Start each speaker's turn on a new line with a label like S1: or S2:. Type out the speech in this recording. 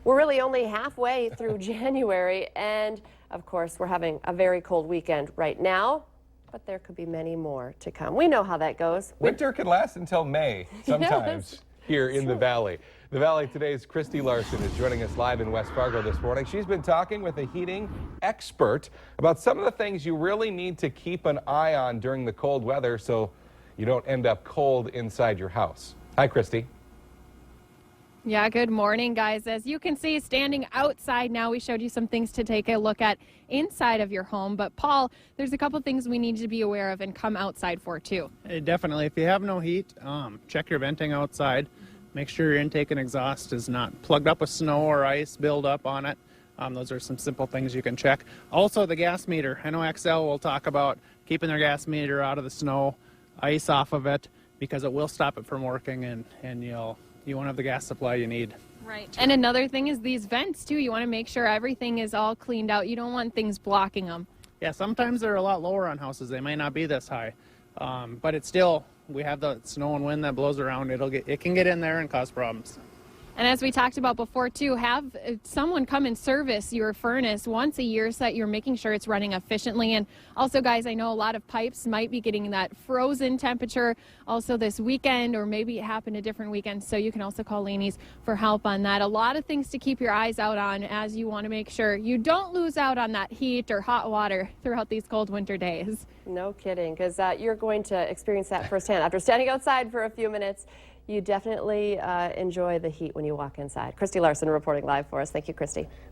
S1: We're really only halfway through January, and of course, we're having a very cold weekend right now, but there could be many more to come. We know how that goes.
S2: Winter can last until May sometimes here in the Valley. The Valley Today's Christy Larson is joining us live in West Fargo this morning. She's been talking with a heating expert about some of the things you really need to keep an eye on during the cold weather so you don't end up cold inside your house. Hi, Christy.
S3: Yeah, good morning, guys. As you can see, standing outside now, we showed you some things to take a look at inside of your home. But, Paul, there's a couple things we need to be aware of and come outside for, too.
S4: Definitely. If you have no heat, check your venting outside. Make sure your intake and exhaust is not plugged up with snow or ice buildup on it. Those are some simple things you can check. Also, the gas meter. I know XL will talk about keeping their gas meter out of the snow, ice off of it, because it will stop it from working, and you won't have the gas supply you need.
S3: Right. And another thing is these vents, too. You want to make sure everything is all cleaned out. You don't want things blocking them.
S4: Yeah, sometimes they're a lot lower on houses. They may not be this high. But it's still, we have the snow and wind that blows around. It can get in there and cause problems.
S3: And as we talked about before, too, have someone come and service your furnace once a year so that you're making sure it's running efficiently. And also, guys, I know a lot of pipes might be getting that frozen temperature also this weekend, or maybe it happened a different weekend. So you can also call Laney's for help on that. A lot of things to keep your eyes out on as you want to make sure you don't lose out on that heat or hot water throughout these cold winter days.
S1: No kidding, because you're going to experience that firsthand. After standing outside for a few minutes, you definitely enjoy the heat when you walk inside. Christy Larson reporting live for us. Thank you, Christy.